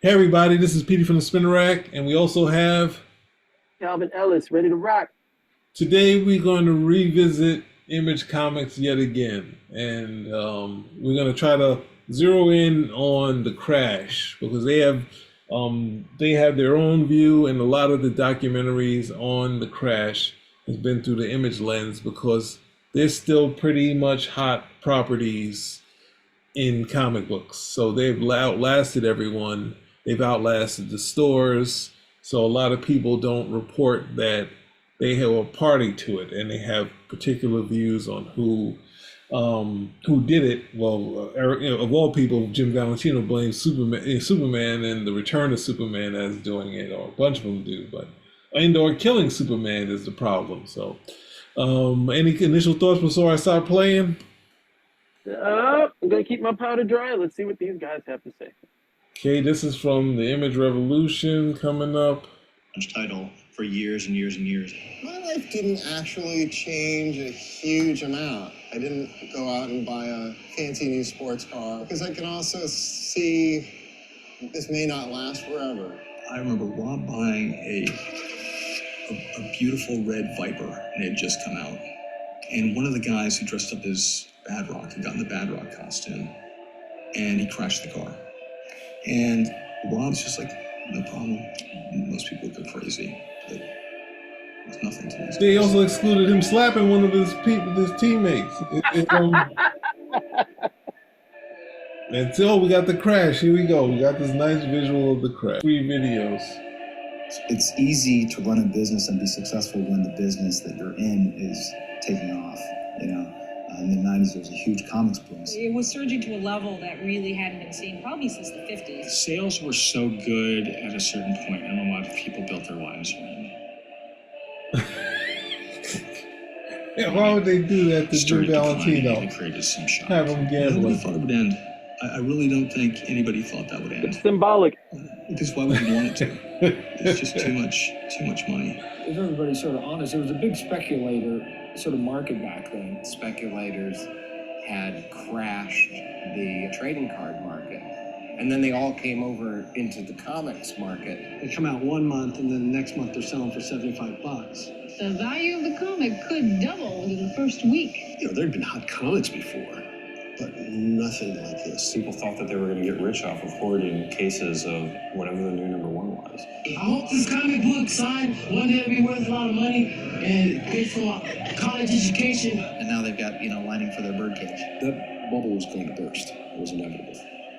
Hey everybody, this is Petey from the Spinner Rack, and we also have Calvin Ellis, ready to rock. today we're going to revisit Image Comics yet again, and we're going to try to zero in on the crash because they have their own view, and a lot of the documentaries on the crash has been through the Image lens because they're still pretty much hot properties in comic books. So they've outlasted everyone. They've outlasted the stores. So a lot of people don't report that they have a party to it, and they have particular views on who did it. Well, of all people, Jim Valentino blames Superman and the Return of Superman as doing it, or a bunch of them do, but or killing Superman is the problem. So, any initial thoughts before I start playing? I'm gonna keep my powder dry. Let's see what these guys have to say. Okay, this is from the Image Revolution coming up. Title for years and years and years. My life didn't actually change a huge amount. I didn't go out and buy a fancy new sports car because I can also see this may not last forever. I remember Rob buying a beautiful red Viper, and it had just come out. And one of the guys who dressed up as Bad Rock had gotten the Bad Rock costume, and he crashed the car. And Rob's just like, no problem. Most people go crazy, but there's nothing to this. They also excluded him slapping one of his teammates. And so we got the crash. Here we go. We got this nice visual of the crash. 3 videos. It's easy to run a business and be successful when the business that you're in is taking off, you know. In the 90s, there was a huge comics boom. It was surging to a level that really hadn't been seen probably since the 50s. Sales were so good at a certain point, and a lot of people built their lives around it. Yeah, why would they do that to Jim Valentino? They created some shock. Have him Nobody gambling. thought it would end. I really don't think anybody thought that would end. It's symbolic. Because why would you want it to? It's just too much money. If everybody's sort of honest, there was a big speculator sort of market back then. Speculators had crashed the trading card market, and then they all came over into the comics market. They come out one month, and then the next month they're selling for $75. The value of the comic could double within the first week. You know, there'd been hot comics before, but nothing like this. People thought that they were going to get rich off of hoarding cases of whatever the new #1 was. I hope this comic book signed one day it'll be worth a lot of money and good for college education. And now they've got, lining for their birdcage. That bubble was going to burst. It was inevitable.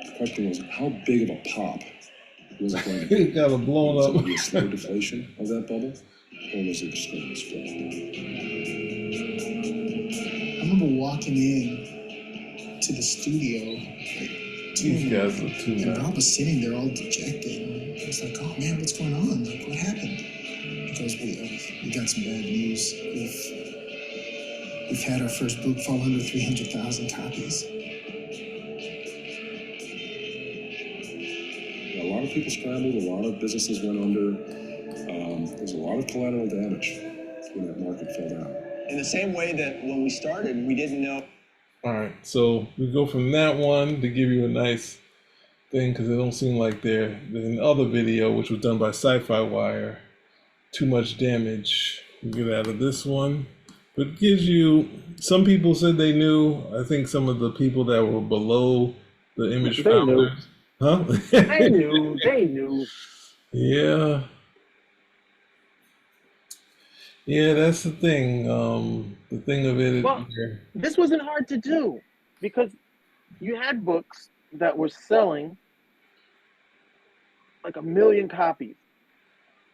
The question was, how big of a pop was it going to be? It got a blown Was up. it going to be a slow deflation of that bubble, or was it just going to explode? I remember walking in to the studio, These guys are too and much. Rob was sitting there all dejected. And I was like, oh man, what's going on? Like, what happened? Because we got some bad news. We've had our first book fall under 300,000 copies. A lot of people scrambled. A lot of businesses went under. There's a lot of collateral damage when that market fell down. In the same way that when we started, we didn't know. All right, so we go from that one to give you a nice thing because it don't seem like there's another video which was done by SYFY Wire. Too much damage. We get out of this one, but it gives you. Some people said they knew. I think some of the people that were below the Image They knew. founders, huh? They knew. They knew. Yeah. Yeah, that's the thing. The thing of it. Well, this wasn't hard to do because you had books that were selling like 1 million copies.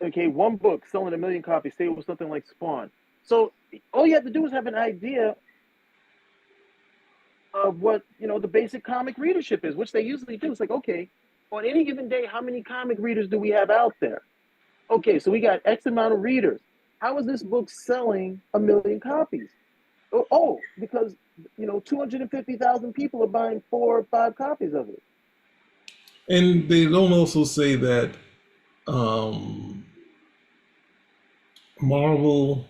Okay, one book selling 1 million copies. Say it was something like Spawn. So all you have to do is have an idea of what the basic comic readership is, which they usually do. It's like, okay, on any given day, how many comic readers do we have out there? Okay, so we got X amount of readers. How is this book selling 1 million copies? Oh, because 250,000 people are buying 4 or 5 copies of it. And they don't also say that Marvel,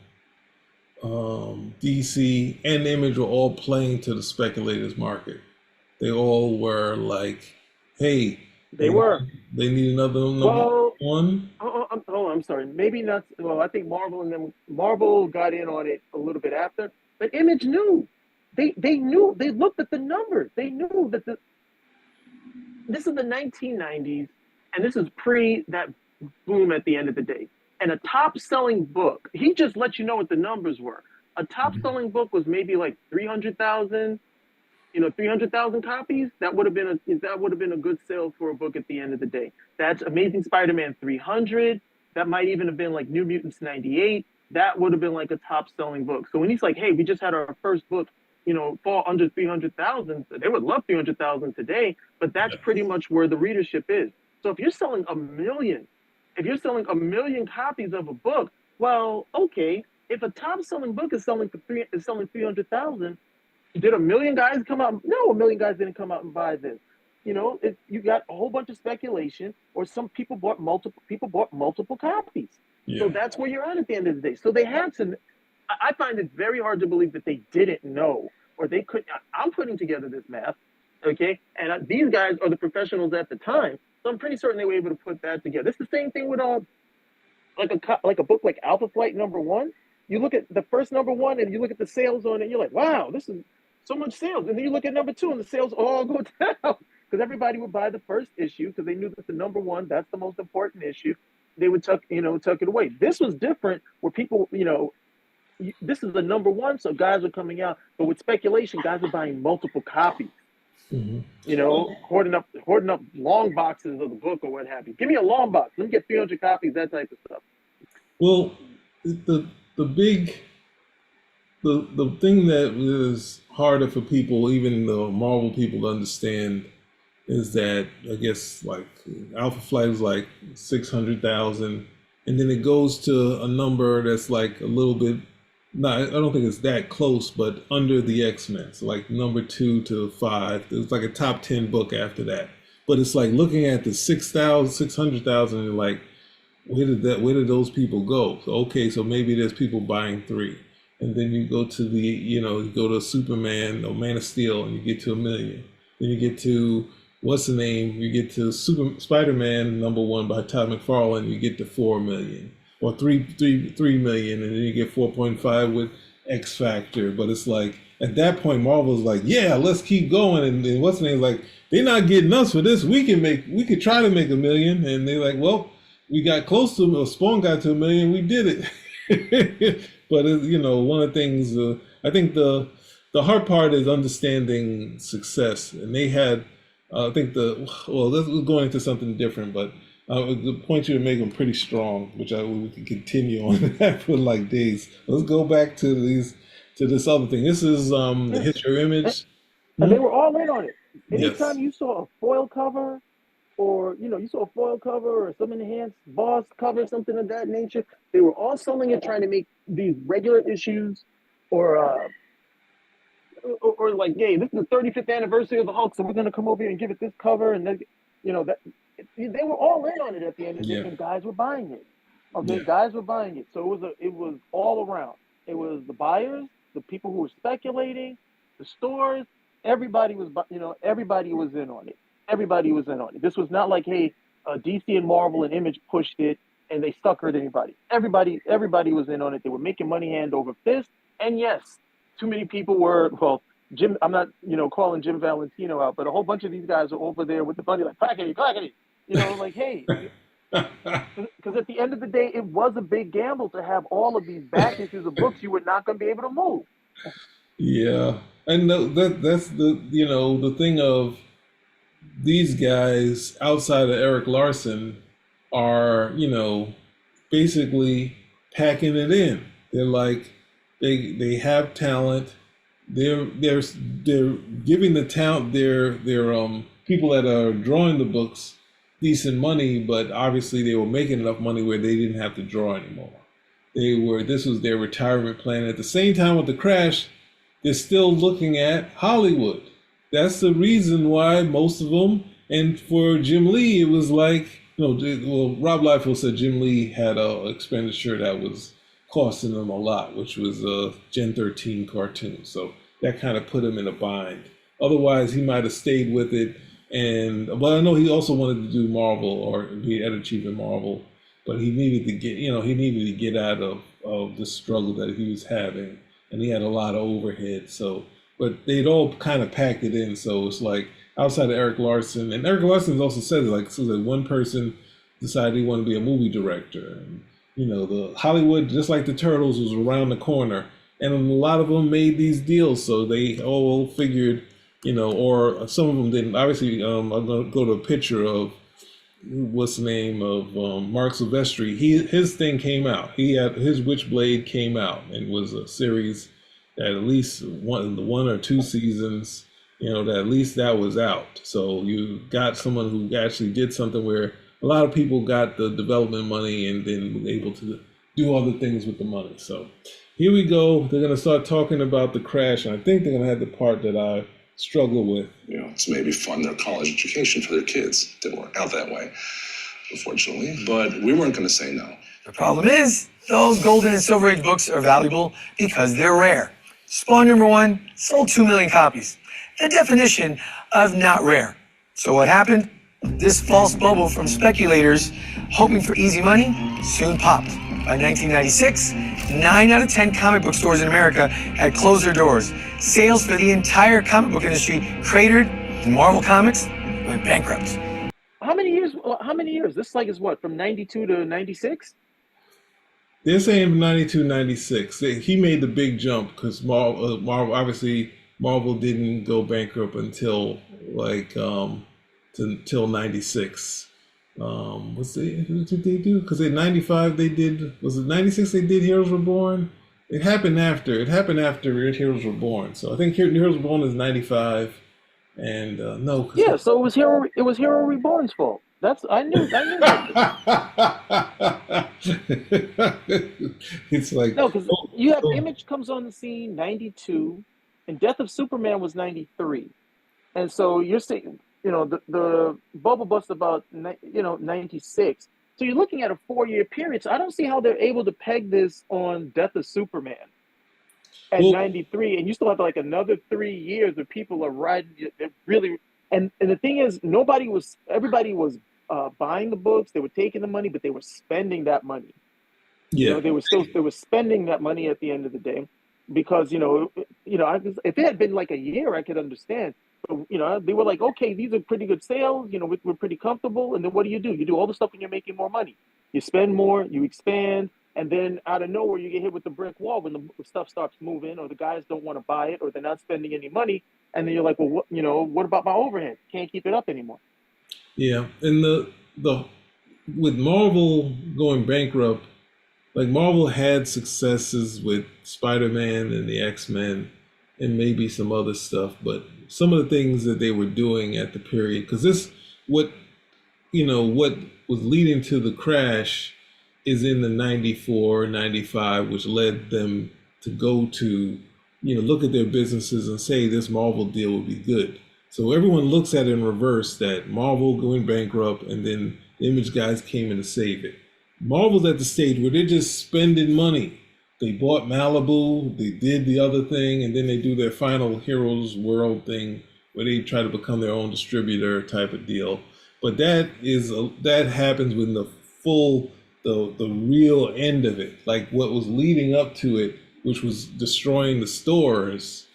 DC, and Image were all playing to the speculators market. They all were like, hey, They were. They need another number one. I'm sorry. Maybe not. Well, I think Marvel got in on it a little bit after, but Image knew. They knew. They looked at the numbers. They knew that this is the 1990s, and this is pre that boom at the end of the day. And a top-selling book, he just let you know what the numbers were. A top-selling book was maybe like 300,000. 300,000 copies. That would have been a good sale for a book at the end of the day. That's Amazing Spider-Man 300. That might even have been like New Mutants 98. That would have been like a top-selling book. So when he's like, hey, we just had our first book, fall under 300,000, they would love 300,000 today, but that's pretty much where the readership is. So if you're selling a million copies of a book, well, okay, if a top-selling book is selling 300,000, did a million guys come out? No, a million guys didn't come out and buy this. You got a whole bunch of speculation, or some people bought multiple copies. Yeah. So that's where you're at the end of the day. So they had to. I find it very hard to believe that they didn't know, or they could. I'm putting together this math, okay, and these guys are the professionals at the time, so I'm pretty certain they were able to put that together. It's the same thing with like a book like Alpha Flight #1. You look at the first #1 and you look at the sales on it, and you're like, wow, this is so much sales. And then you look at #2 and the sales all go down because everybody would buy the first issue because they knew that the #1, that's the most important issue. They would tuck it away. This was different where people, this is the #1, so guys are coming out. But with speculation, guys are buying multiple copies. Hoarding up long boxes of the book or what have you. Give me a long box. Let me get 300 copies, that type of stuff. Well, the thing that is harder for people, even the Marvel people, to understand is that I guess like Alpha Flight is like 600,000, and then it goes to a number that's like a little bit. I don't think it's that close, but under the X-Men. So like #2 to 5. There's like a top 10 book after that. But it's like looking at the 600,000, and like, where did those people go? So, okay, so maybe there's people buying 3. And then you go to you go to Superman or Man of Steel, and you get to 1 million. Then you get to, what's the name? You get to Spider-Man #1 by Todd McFarlane, you get to 4 million. Or 3 million, and then you get 4.5 with X Factor. But it's like, at that point, Marvel's like, yeah, let's keep going. And what's the name? Like, they're not getting us for this. We could try to make 1 million. And they're like, well, we got close to, or Spawn got to 1 million, we did it. But one of the things, I think the hard part is understanding success. And they had, I think let's go into something different, but the point you were making pretty strong, which we can continue on that for like days. Let's go back to this other thing. This is the Hit Your Image. And they were all in on it. Anytime you saw a foil cover, or you saw a foil cover or some enhanced boss cover, something of that nature, they were all selling it, trying to make these regular issues, or like, hey, this is the 35th anniversary of the Hulk, so we're gonna come over here and give it this cover, and then they were all in on it at the end of the day, and guys were buying it. Okay, guys were buying it. So it was all around. It was the buyers, the people who were speculating, the stores. Everybody was in on it. Everybody was in on it. This was not like, hey, DC and Marvel and Image pushed it and they suckered anybody. Everybody was in on it. They were making money hand over fist. And yes, too many people were, well, Jim, I'm not, calling Jim Valentino out, but a whole bunch of these guys are over there with the bunny like, clackety, clackety. Like, hey, because at the end of the day, it was a big gamble to have all of these back issues of books you were not going to be able to move. Yeah. And that's the thing of these guys outside of Eric Larson are, basically packing it in. They're like, they have talent. They're giving the talent, their people that are drawing the books decent money, but obviously they were making enough money where they didn't have to draw anymore. This was their retirement plan. At the same time with the crash, they're still looking at Hollywood. That's the reason why most of them, and for Jim Lee, it was like, Rob Liefeld said Jim Lee had an expenditure that was costing them a lot, which was a Gen 13 cartoon. So that kind of put him in a bind. Otherwise, he might have stayed with it And but I know he also wanted to do Marvel or be editor-chief in Marvel, but he needed to get, he needed to get out of the struggle that he was having, and he had a lot of overhead. So, but they'd all kind of packed it in. So it's like outside of Eric Larson, and Eric Larson also said it, like, so that one person decided he wanted to be a movie director, and the Hollywood, just like the Turtles, was around the corner, and a lot of them made these deals. So they all figured, or some of them didn't. Obviously, I'm gonna go to a picture of what's the name of Mark Silvestri. His thing came out. He had his Witchblade came out and was a series that at least one or two seasons. That at least that was out. So you got someone who actually did something where a lot of people got the development money and then were able to do other things with the money. So here we go. They're going to start talking about the crash, and I think they're going to have the part that I struggle with. It's maybe fund their college education for their kids. Didn't work out that way, unfortunately. But we weren't going to say no. The problem is, those golden and silver age books are valuable because they're rare. Spawn #1 sold 2 million copies. The definition of not rare. So what happened? This false bubble from speculators hoping for easy money soon popped. By 1996, 9 out of 10 comic book stores in America had closed their doors. Sales for the entire comic book industry cratered, and Marvel Comics went bankrupt. How many years? This is what, from 92 to 96? They're saying 92, 96. He made the big jump because Marvel, obviously, Marvel didn't go bankrupt until until 96. What did they do? Because in 95 they did, was it 96 they did Heroes Were Born? It happened after Heroes Were Born. So I think Heroes Were Born is 95, and no. Yeah, so it was Hero Reborn's fault. I knew that. It's like, no, because you have Image comes on the scene 92, and Death of Superman was 93, and so you're saying, the bubble bust about 96. So you're looking at a 4-year period. So I don't see how they're able to peg this on Death of Superman at 93, and you still have another 3 years where people are riding. They're really, and the thing is, everybody was buying the books. They were taking the money, but they were spending that money. Yeah, they were spending that money at the end of the day, because if it had been a year, I could understand. But, they were like, okay, these are pretty good sales. We're pretty comfortable. And then what do? You do all the stuff when you're making more money. You spend more, you expand, and then out of nowhere you get hit with the brick wall when the stuff starts moving, or the guys don't want to buy it, or they're not spending any money, and then you're like, well, what about my overhead? Can't keep it up anymore. Yeah, and the with Marvel going bankrupt, Marvel had successes with Spider-Man and the X-Men and maybe some other stuff, but some of the things that they were doing at the period, because what was leading to the crash is in the 94, 95, which led them to go to, look at their businesses and say this Marvel deal would be good. So everyone looks at it in reverse, that Marvel going bankrupt and then the Image guys came in to save it. Marvel's at the stage where they're just spending money. They bought Malibu, they did the other thing, and then they do their final Heroes World thing where they try to become their own distributor type of deal. But that happens when the real end of it, what was leading up to it, which was destroying the stores,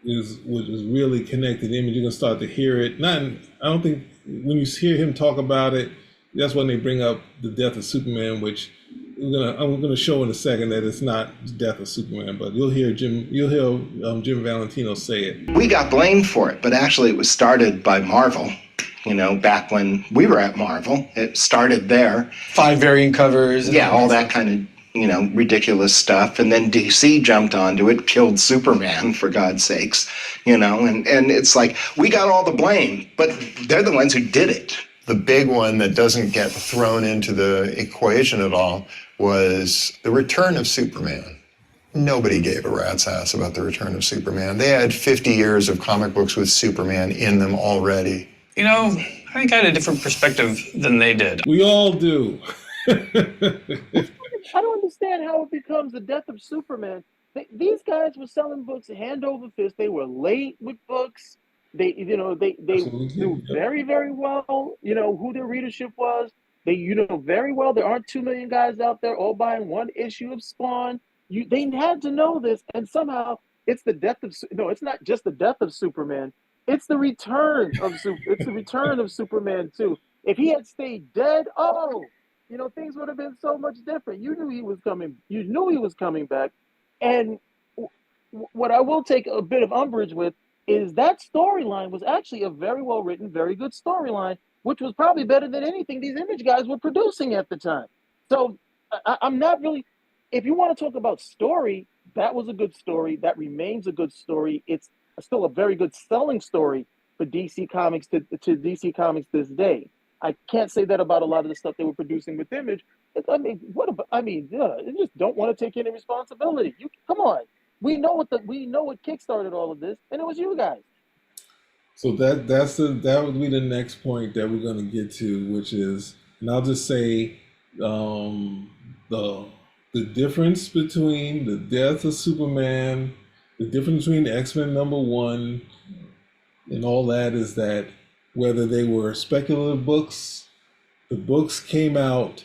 was really connected Image. You're gonna start to hear it. I don't think when you hear him talk about it, that's when they bring up the Death of Superman, which I'm gonna show in a second that it's not Death of Superman, but you'll hear Jim Valentino say it. We got blamed for it, but actually it was started by Marvel. Back when we were at Marvel, it started there. 5 variant covers. Yeah, all that kind of, ridiculous stuff. And then DC jumped onto it, killed Superman, for God's sakes, and it's like, we got all the blame, but they're the ones who did it. The big one that doesn't get thrown into the equation at all was the return of Superman. Nobody gave a rat's ass about the return of Superman. They had 50 years of comic books with Superman in them already. I think I had a different perspective than they did. We all do. I don't understand how it becomes the Death of Superman. These guys were selling books hand over fist. They were late with books. They, they Absolutely. knew very, very well, who their readership was. They, very well there aren't 2 million guys out there all buying one issue of Spawn. They had to know this, and somehow it's the death of no, it's not just the death of Superman. It's the return of it's the return of Superman too. If he had stayed dead, things would have been so much different. You knew he was coming. You knew he was coming back, and what I will take a bit of umbrage with is that storyline was actually a very well written, very good storyline, which was probably better than anything these Image guys were producing at the time. So I'm not really. If you want to talk about story, that was a good story. That remains a good story. It's still a very good selling story for DC Comics to DC Comics this day. I can't say that about a lot of the stuff they were producing with Image. They just don't want to take any responsibility. Come on. We know what kickstarted all of this, and it was you guys. So that would be the next point that we're going to get to, which is, and I'll just say, the difference between the death of Superman, the difference between X-Men #1, and all that is that whether they were speculative books, the books came out,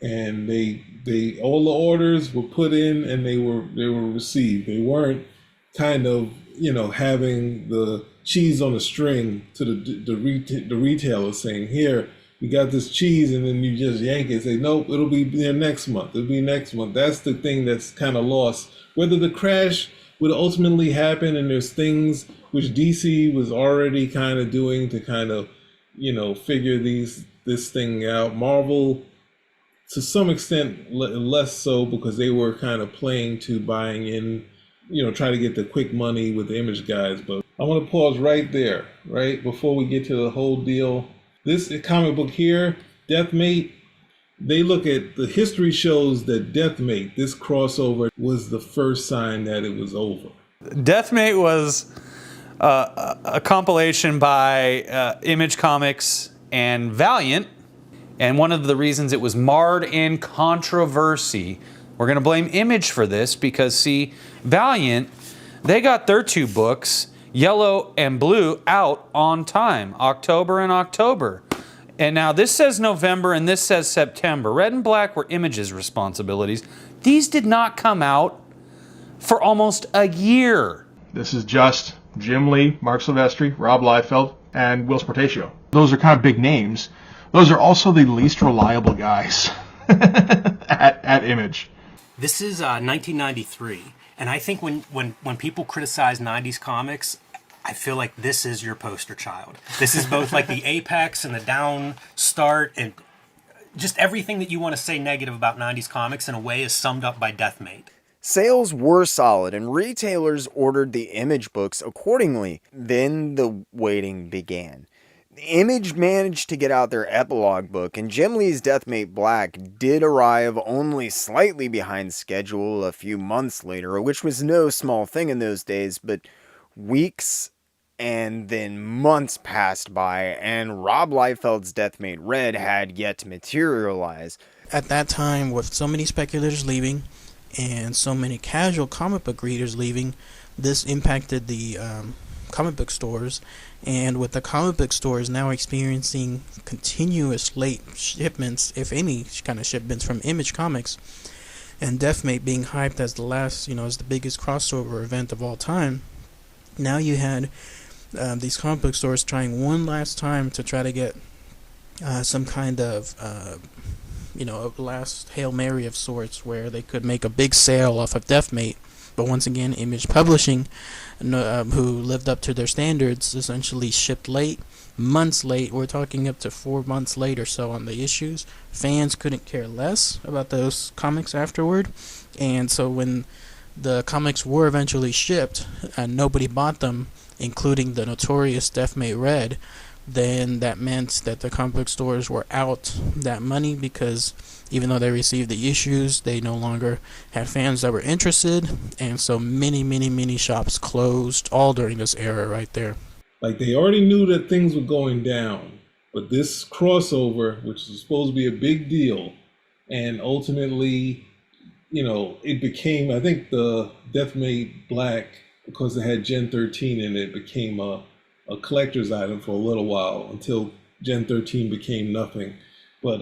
and they all the orders were put in and they were received. They weren't kind of having the cheese on a string to the retailer saying, here, you got this cheese, and then you just yank it and say, nope, it'll be there next month. It'll be next month. That's the thing that's kind of lost. Whether the crash would ultimately happen, and there's things which DC was already kind of doing to kind of figure this thing out. Marvel, to some extent, less so, because they were kind of playing to buying in, try to get the quick money with the Image guys. But I want to pause right there, right before we get to the whole deal. This comic book here, Deathmate, they look at the history shows that Deathmate, this crossover, was the first sign that it was over. Deathmate was a compilation by Image Comics and Valiant. And one of the reasons it was marred in controversy, we're going to blame Image for this, because see, Valiant, they got their 2 books, Yellow and Blue, out on time, October and October. And now this says November and this says September. Red and Black were Image's responsibilities. These did not come out for almost a year. This is just Jim Lee, Mark Silvestri, Rob Liefeld, and Will Sportatio. Those are kind of big names. Those are also the least reliable guys at Image. This is 1993, and I think when people criticize 90s comics, I feel like this is your poster child. This is both like the apex and the down start, and just everything that you want to say negative about 90s comics in a way is summed up by Deathmate. Sales were solid, and retailers ordered the Image books accordingly. Then the waiting began. Image managed to get out their epilogue book, and Jim Lee's Deathmate Black did arrive only slightly behind schedule a few months later, which was no small thing in those days, but weeks and then months passed by, and Rob Liefeld's Deathmate Red had yet to materialize. At that time, with so many speculators leaving and so many casual comic book readers leaving, this impacted the comic book stores, and with the comic book stores now experiencing continuous late shipments, if any kind of shipments from Image Comics, and Deathmate being hyped as the last, as the biggest crossover event of all time, now you had these comic book stores trying one last time to try to get some kind of a last Hail Mary of sorts, where they could make a big sale off of Deathmate. But once again, Image Publishing, who lived up to their standards, essentially shipped late, months late. We're talking up to 4 months late or so on the issues. Fans couldn't care less about those comics afterward. And so when the comics were eventually shipped and nobody bought them, including the notorious Deathmate Red, then that meant that the comic book stores were out that money, because even though they received the issues, they no longer had fans that were interested, and so many shops closed all during this era right there. Like, they already knew that things were going down, but this crossover, which was supposed to be a big deal, and ultimately, it became, I think the Deathmate Black, because it had Gen 13 in it, became a a collector's item for a little while until Gen 13 became nothing. But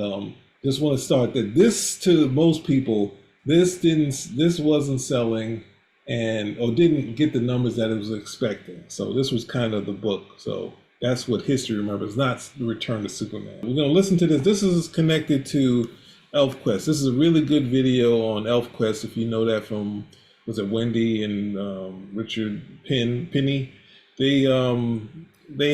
just want to start that this, to most people, this wasn't selling or didn't get the numbers that it was expecting. So this was kind of the book. So that's what history remembers, not the Return to Superman. We're going to listen to this. This is connected to ElfQuest. This is a really good video on ElfQuest, if you know that from, was it Wendy and Richard Penny? They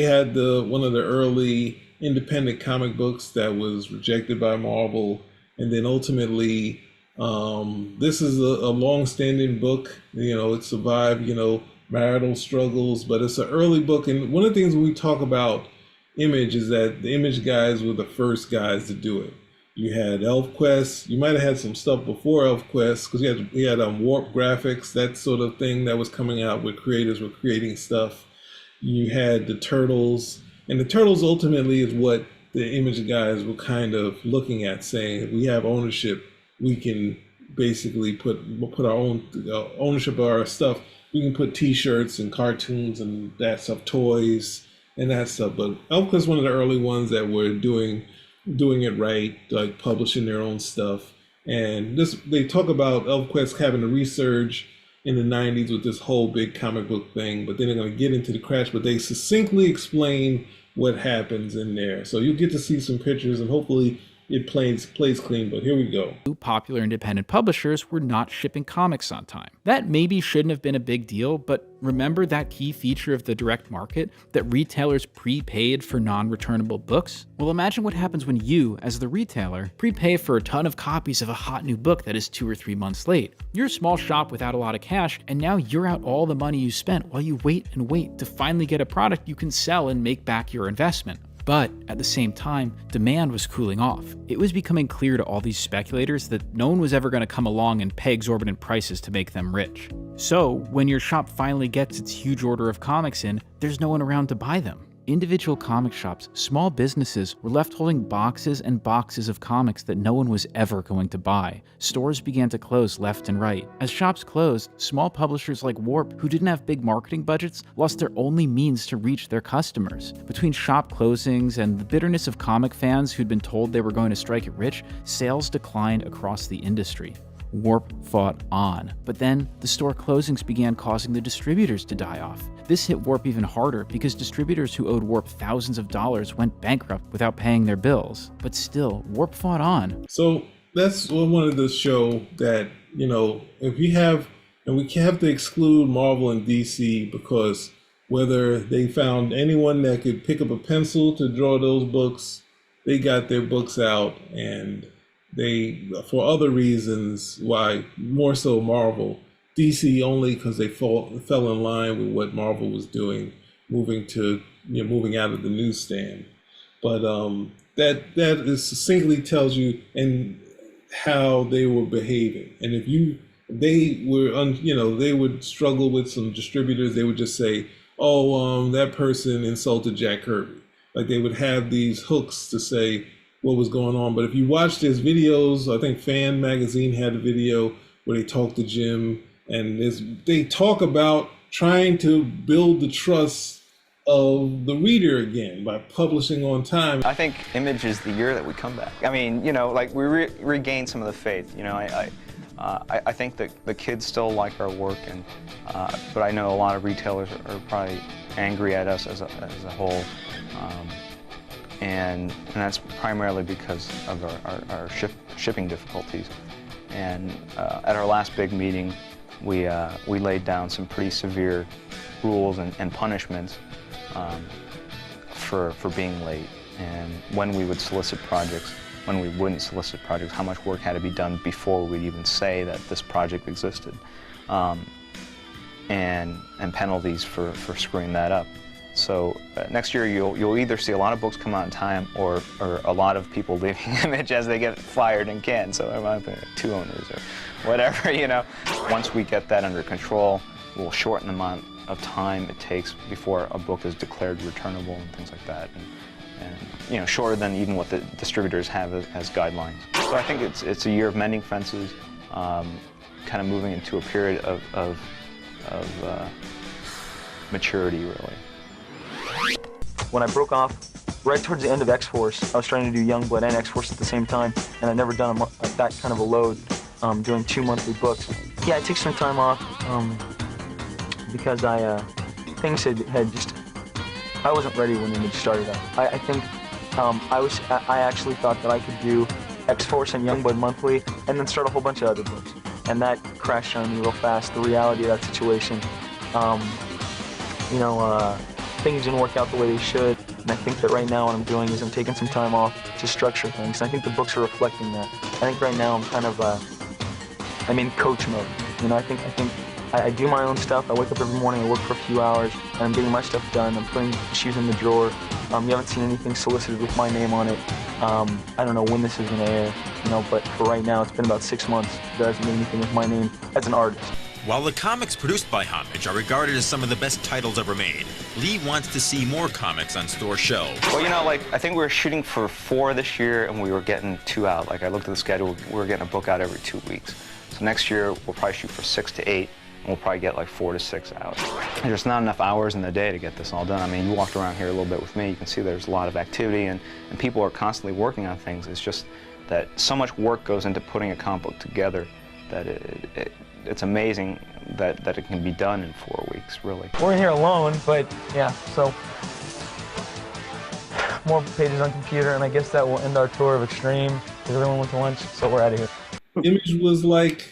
had one of the early independent comic books that was rejected by Marvel, and then ultimately this is a long-standing book. It survived marital struggles, but it's an early book. And one of the things when we talk about Image is that the Image guys were the first guys to do it. You had ElfQuest. You might have had some stuff before ElfQuest, because you had Warp Graphics, that sort of thing that was coming out where creators were creating stuff. You had the Turtles, and the Turtles ultimately is what the Image guys were kind of looking at, saying, if we have ownership, we can basically put our own ownership of our stuff. We can put T-shirts and cartoons and that stuff, toys and that stuff. But ElfQuest is one of the early ones that were doing it right, like publishing their own stuff. And they talk about ElfQuest having a resurge in the 90s with this whole big comic book thing, but then they're going to get into the crash, but they succinctly explain what happens in there. So you get to see some pictures, and hopefully it plays clean, but here we go. Popular independent publishers were not shipping comics on time. That maybe shouldn't have been a big deal, but remember that key feature of the direct market, that retailers prepaid for non-returnable books? Well, imagine what happens when you, as the retailer, prepay for a ton of copies of a hot new book that is 2 or 3 months late. You're a small shop without a lot of cash, and now you're out all the money you spent while you wait and wait to finally get a product you can sell and make back your investment. But at the same time, demand was cooling off. It was becoming clear to all these speculators that no one was ever going to come along and pay exorbitant prices to make them rich. So when your shop finally gets its huge order of comics in, there's no one around to buy them. Individual comic shops, small businesses, were left holding boxes and boxes of comics that no one was ever going to buy. Stores began to close left and right. As shops closed, small publishers like Warp, who didn't have big marketing budgets, lost their only means to reach their customers. Between shop closings and the bitterness of comic fans who'd been told they were going to strike it rich, sales declined across the industry. Warp fought on, but then the store closings began causing the distributors to die off. This hit Warp even harder because distributors who owed Warp thousands of dollars went bankrupt without paying their bills. But still, Warp fought on. So that's what I wanted to show, that, if you have, and we have to exclude Marvel and DC, because whether they found anyone that could pick up a pencil to draw those books, they got their books out, and they, for other reasons, why more so Marvel, DC only because they fell in line with what Marvel was doing, moving out of the newsstand. But that is succinctly tells you and how they were behaving. And if they would struggle with some distributors, they would just say, oh, that person insulted Jack Kirby. Like, they would have these hooks to say what was going on. But if you watch these videos, I think Fan Magazine had a video where they talked to Jim, and they talk about trying to build the trust of the reader again by publishing on time. I think Image is the year that we come back. I mean, like we regain some of the faith. I think that the kids still like our work, and but I know a lot of retailers are probably angry at us as a whole. And that's primarily because of our shipping difficulties. And at our last big meeting, we laid down some pretty severe rules and punishments for being late, and when we would solicit projects, when we wouldn't solicit projects, how much work had to be done before we'd even say that this project existed, and penalties for screwing that up. So next year you'll either see a lot of books come out in time, or a lot of people leaving Image as they get fired and canned. So there might be 2 owners or whatever, Once we get that under control, we'll shorten the amount of time it takes before a book is declared returnable and things like that, and shorter than even what the distributors have as guidelines. So I think it's a year of mending fences, kind of moving into a period of maturity, really. when I broke off, right towards the end of X-Force, I was trying to do Youngblood and X-Force at the same time, and I'd never done that kind of a load, doing 2 monthly books. Yeah, I took some time off because things had just, I wasn't ready when Image started up. I think I actually thought that I could do X-Force and Youngblood monthly and then start a whole bunch of other books. And that crashed on me real fast, the reality of that situation. Things didn't work out the way they should. And I think that right now what I'm doing is I'm taking some time off to structure things. And I think the books are reflecting that. I think right now I'm kind of, I'm in coach mode. I think I do my own stuff. I wake up every morning, I work for a few hours, and I'm getting my stuff done. I'm putting shoes in the drawer. You haven't seen anything solicited with my name on it. I don't know when this is going to air, but for right now, it's been about 6 months. There hasn't been anything with my name as an artist. While the comics produced by Homage are regarded as some of the best titles ever made, Lee wants to see more comics on store shelves. Well, I think we were shooting for 4 this year, and we were getting 2 out. I looked at the schedule, we were getting a book out every 2 weeks. So next year, we'll probably shoot for 6 to 8. We'll probably get 4 to 6 out. There's not enough hours in the day to get this all done. I mean, you walked around here a little bit with me, you can see there's a lot of activity and people are constantly working on things. It's just that so much work goes into putting a comic book together that it's amazing that it can be done in 4 weeks, really. We're in here alone, but yeah, so more pages on computer, and I guess that will end our tour of Extreme because everyone went to lunch, so we're out of here. Image was like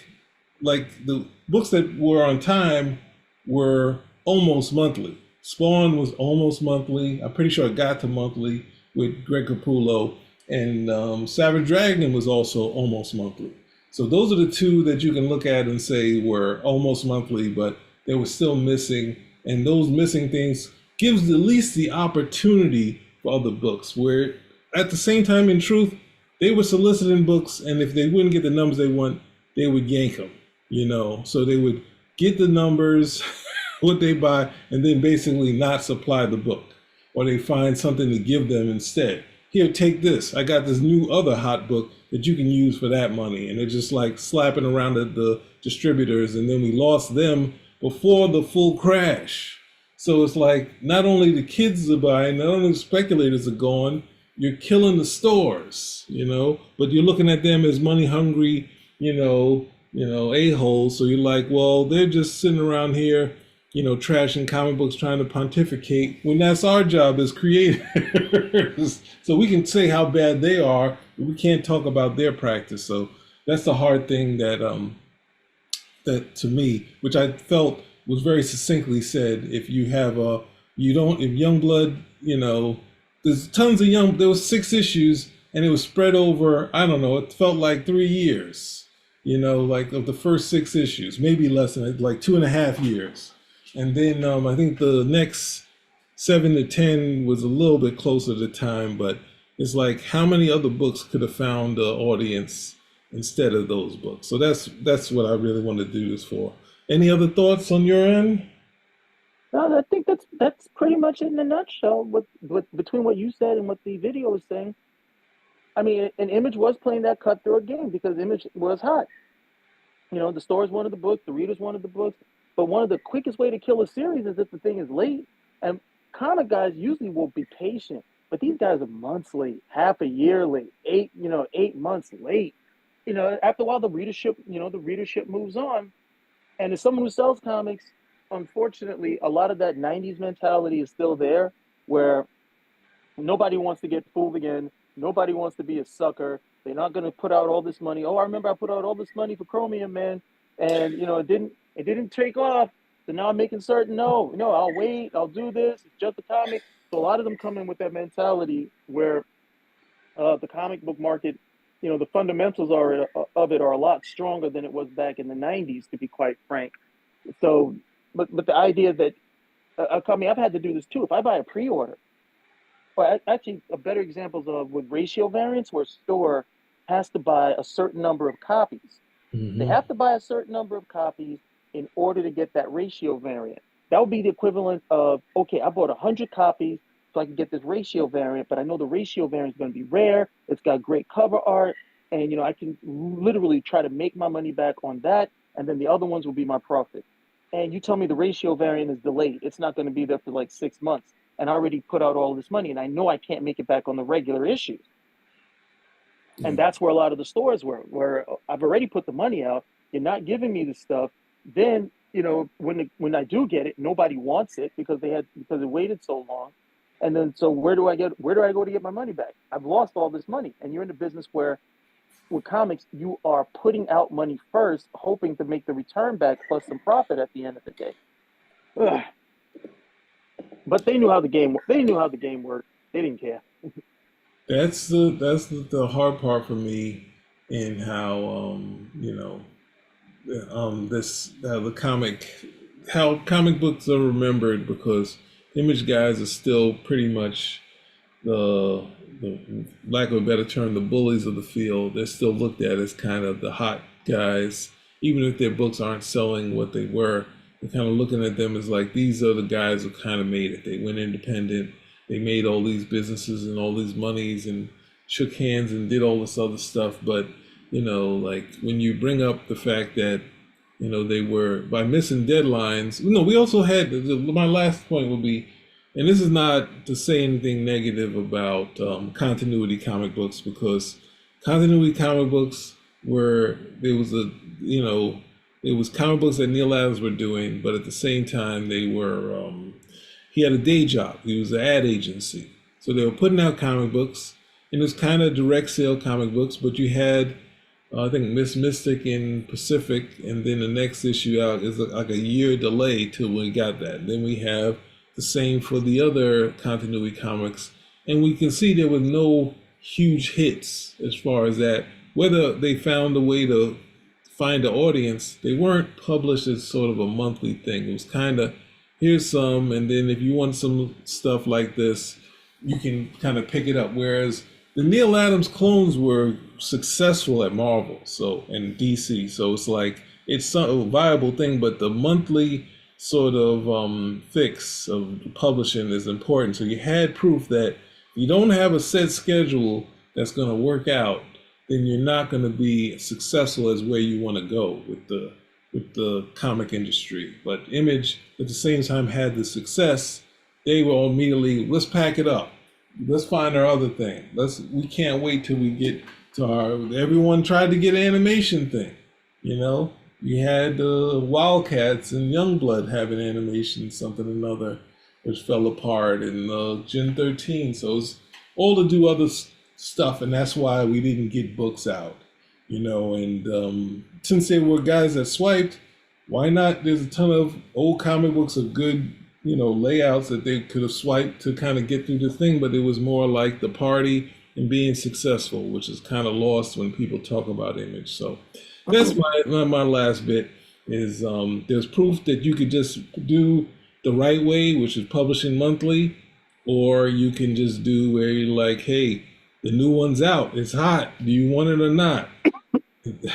the books that were on time were almost monthly. Spawn was almost monthly. I'm pretty sure it got to monthly with Greg Capullo, and Savage Dragon was also almost monthly. So those are the 2 that you can look at and say were almost monthly, but they were still missing. And those missing things gives at least the opportunity for other books, where at the same time, in truth, they were soliciting books, and if they wouldn't get the numbers they want, they would yank them. So they would get the numbers, what they buy, and then basically not supply the book, or they find something to give them instead. Here, take this. I got this new other hot book that you can use for that money. And they're just slapping around at the distributors, and then we lost them before the full crash. So it's not only the kids are buying, not only the speculators are gone, you're killing the stores, but you're looking at them as money hungry, a-holes. So you're well, they're just sitting around here, trashing comic books, trying to pontificate, when that's our job as creators. So we can say how bad they are, but we can't talk about their practice. So that's the hard thing that to me, which I felt was very succinctly said. If you have if Youngblood, there's tons of there was 6 issues, and it was spread over, I don't know, it felt like 3 years. Of the first 6 issues, maybe less than 2.5 years. And then I think the next 7 to 10 was a little bit closer to time, but it's how many other books could have found the audience instead of those books? So that's what I really want to do this for. Any other thoughts on your end? No, I think that's pretty much it in a nutshell. Between what you said and what the video was saying, I mean, an Image was playing that cutthroat game because Image was hot. The stores wanted the books, the readers wanted the books, but one of the quickest way to kill a series is if the thing is late. And comic guys usually will be patient, but these guys are months late, half a year late, 8 months late. After a while, the readership moves on. And as someone who sells comics, unfortunately, a lot of that 90s mentality is still there, where nobody wants to get fooled again. Nobody wants to be a sucker. They're not going to put out all this money. Oh, I remember I put out all this money for Chromium, man, and it didn't take off. So now I'm making certain, no, I'll wait. I'll do this. It's just a comic. So a lot of them come in with that mentality where the comic book market, the fundamentals of it are a lot stronger than it was back in the 90s, to be quite frank. So, but the idea that, I've had to do this too. If I buy a pre-order, or actually a better example is with ratio variants, where a store has to buy a certain number of copies. Mm-hmm. They have to buy a certain number of copies in order to get that ratio variant. That would be the equivalent of, okay, I bought 100 copies so I can get this ratio variant, but I know the ratio variant is going to be rare. It's got great cover art, and I can literally try to make my money back on that, and then the other ones will be my profit. And you tell me the ratio variant is delayed. It's not going to be there for 6 months. and I already put out all this money, and I know I can't make it back on the regular issues. And that's where a lot of the stores were, where I've already put the money out. You're not giving me the stuff. Then, you know, when I do get it, nobody wants it because it waited so long. And then, so where do I go to get my money back? I've lost all this money. And you're in a business where with comics, you are putting out money first, hoping to make the return back plus some profit at the end of the day. Ugh. But they knew how the game worked. They didn't care. That's the hard part for me in how how comic books are remembered, because Image guys are still pretty much the lack of a better term, the bullies of the field. They're still looked at as kind of the hot guys, even if their books aren't selling what they were. They're kind of looking at them as like, these are the guys who kind of made it. They went independent. They made all these businesses and all these monies and shook hands and did all this other stuff. But, you know, like when you bring up the fact that, you know, they were, by missing deadlines. No, we also had, my last point would be, and this is not to say anything negative about continuity comic books, because continuity comic books were, it was comic books that Neil Adams were doing, but at the same time they were, he had a day job. He was an ad agency. So they were putting out comic books, and it was kind of direct sale comic books, but you had, I think, Miss Mystic in Pacific, and then the next issue out is like a year delay till we got that. And then we have the same for the other continuity comics, and we can see there were no huge hits as far as that. Whether they found a way to find an audience, they weren't published as sort of a monthly thing. It was kind of, here's some, and then if you want some stuff like this, you can kind of pick it up. Whereas the Neil Adams clones were successful at Marvel, and DC, so it's like it's a viable thing. But the monthly sort of fix of publishing is important. So you had proof that if you don't have a set schedule that's going to work out, then you're not going to be successful as where you want to go with the comic industry. But Image at the same time had the success. They were all immediately, let's pack it up. Let's find our other thing. We can't wait till we get to everyone tried to get an animation thing. You know, you had Wildcats and Youngblood having animation, something or another, which fell apart, and Gen 13. So it's all to do other stuff, and that's why we didn't get books out. You know, and since they were guys that swiped, why not? There's a ton of old comic books of good, you know, layouts that they could have swiped to kind of get through the thing, but it was more like the party and being successful, which is kind of lost when people talk about Image. So that's my last bit is there's proof that you could just do the right way, which is publishing monthly, or you can just do where you're like, hey, the new one's out, it's hot, do you want it or not?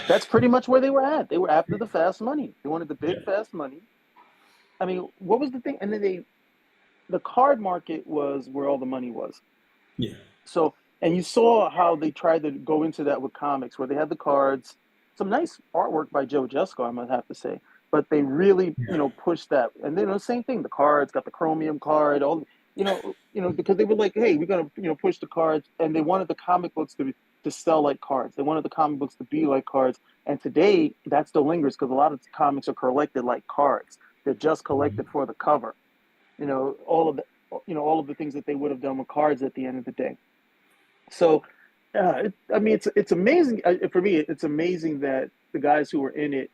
That's pretty much where they were at. They were after the fast money. They wanted the big fast money. I mean, what was the thing? And then the card market was where all the money was. Yeah. So, and you saw how they tried to go into that with comics, where they had the cards, some nice artwork by Joe Jusko, I might have to say, but they really, you know, pushed that. And then the same thing, the cards, got the chromium card, all, you know, because they were like, hey, we're gonna, you know, push the cards, and they wanted the comic books to sell like cards. They wanted the comic books to be like cards. And today that still lingers because a lot of comics are collected like cards. They're just collected for the cover. You know, all of the things that they would have done with cards at the end of the day. So, I mean, it's amazing. For me, it's amazing that the guys who were in it,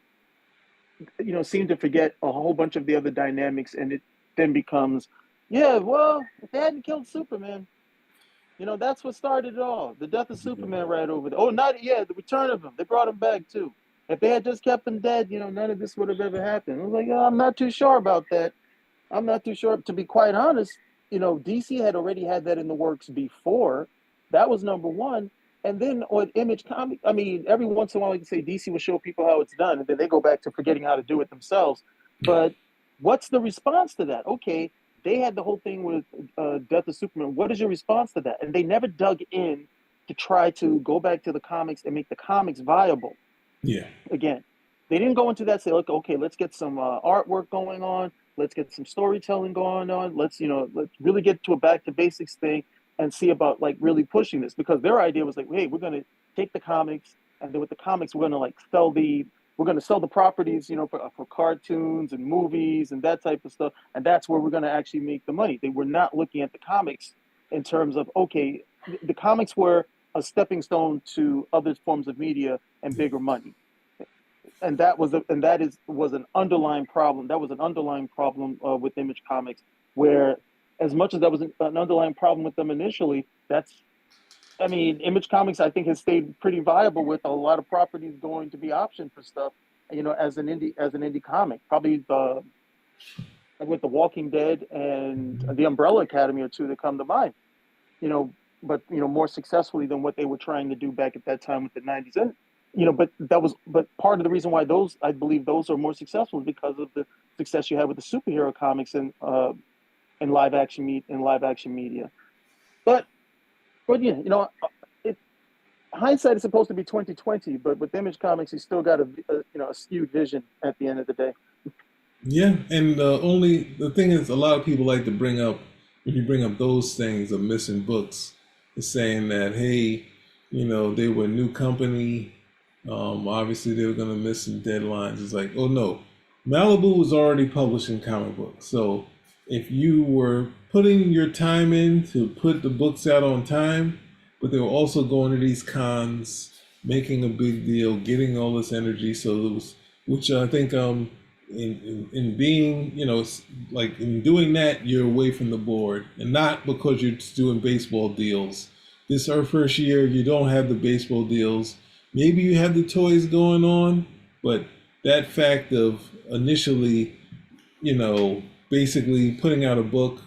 you know, seem to forget a whole bunch of the other dynamics, and it then becomes, yeah, well, if they hadn't killed Superman, you know, that's what started it all. The death of Superman right over there. Oh, the return of him. They brought him back too. If they had just kept him dead, you know, none of this would have ever happened. I was like, oh, I'm not too sure about that. I'm not too sure. To be quite honest, you know, DC had already had that in the works before. That was number one. And then on Image Comic, I mean, every once in a while you can say DC will show people how it's done, and then they go back to forgetting how to do it themselves. But what's the response to that? Okay, they had the whole thing with Death of Superman. What is your response to that? And they never dug in to try to go back to the comics and make the comics viable. Yeah. Again, they didn't go into that, say, okay, let's get some artwork going on. Let's get some storytelling going on. Let's really get to a back to basics thing and see about like really pushing this, because their idea was like, hey, we're gonna take the comics, and then with the comics we're gonna like sell the properties, for cartoons and movies and that type of stuff, and that's where we're gonna actually make the money. They were not looking at the comics in terms of, okay, the comics were a stepping stone to other forms of media and bigger money. And that was an underlying problem. That was an underlying problem with Image Comics, where as much as that was an underlying problem with them initially, Image Comics, I think, has stayed pretty viable with a lot of properties going to be optioned for stuff, as an indie comic. Probably with The Walking Dead and The Umbrella Academy are two that come to mind. But more successfully than what they were trying to do back at that time with the 90s. And but part of the reason why I believe those are more successful is because of the success you had with the superhero comics and in live action media. But hindsight is supposed to be 20/20, but with Image Comics, you still got a skewed vision at the end of the day. Yeah, and the thing is, a lot of people like to bring up, when you bring up those things of missing books, is saying that, hey, they were a new company. Obviously, they were going to miss some deadlines. It's like, oh no, Malibu was already publishing comic books. So if you were putting your time in to put the books out on time, but they were also going to these cons, making a big deal, getting all this energy. So it was, which I think in being, like in doing that, you're away from the board, and not because you're just doing baseball deals. This is our first year, you don't have the baseball deals. Maybe you have the toys going on, but that fact of initially, basically putting out a book,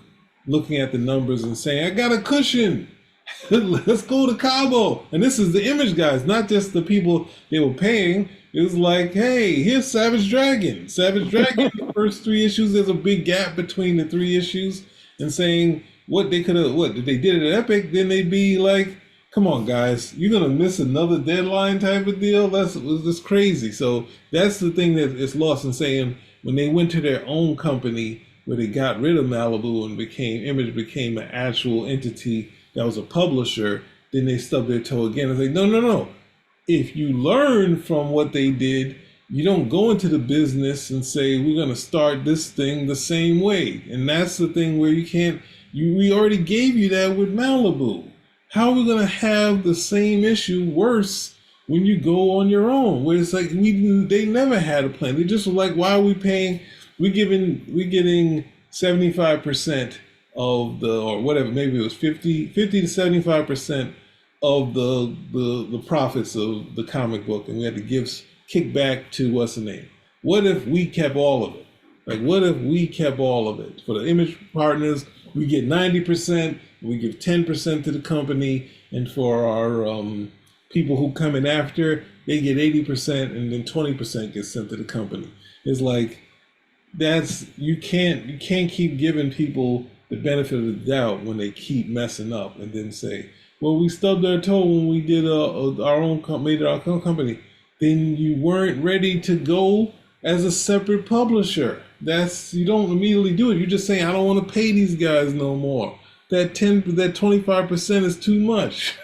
looking at the numbers and saying, I got a cushion, let's go to Cabo. And this is the Image guys, not just the people they were paying. It was like, hey, here's Savage Dragon. The first 3 issues, there's a big gap between the 3 issues, and saying if they did it at Epic, then they'd be like, come on, guys, you're going to miss another deadline type of deal? That's crazy. So that's the thing that is lost in saying, when they went to their own company, where they got rid of Malibu and Image became an actual entity that was a publisher, then they stubbed their toe again and say, no. If you learn from what they did, you don't go into the business and say, we're going to start this thing the same way. And that's the thing where we already gave you that with Malibu. How are we going to have the same issue worse when you go on your own? Where it's like, they never had a plan. They just were like, why are we paying? We're getting 75% of or whatever, maybe it was 50 to 75% of the profits of the comic book, and we had to kick back to what's the name? What if we kept all of it? Like, what if we kept all of it? For the Image partners, we get 90%, we give 10% to the company, and for our people who come in after, they get 80%, and then 20% gets sent to the company. It's like, you can't keep giving people the benefit of the doubt when they keep messing up, and then say, well, we stubbed our toe when we did our own company. Then you weren't ready to go as a separate publisher. You don't immediately do it. You're just saying, I don't want to pay these guys no more. That 25% is too much.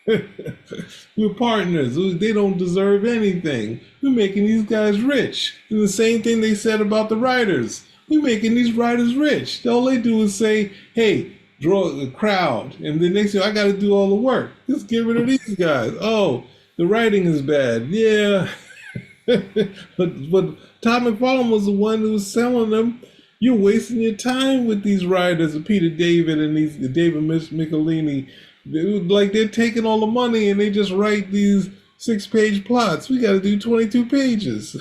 We're partners. They don't deserve anything. We're making these guys rich. And the same thing they said about the writers. We're making these writers rich. All they do is say, hey, draw the crowd. And then they say, I got to do all the work. Just get rid of these guys. Oh, the writing is bad. Yeah. but Todd McFarlane was the one who was selling them. You're wasting your time with these writers, Peter David and David Michelini. They're taking all the money and they just write these 6-page plots. We got to do 22 pages.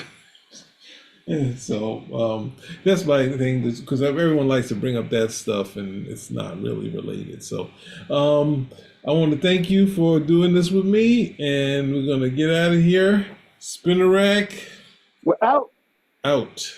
And so that's my thing, because everyone likes to bring up that stuff and it's not really related. So I want to thank you for doing this with me, and we're going to get out of here. Spinner rack. We're out. Out.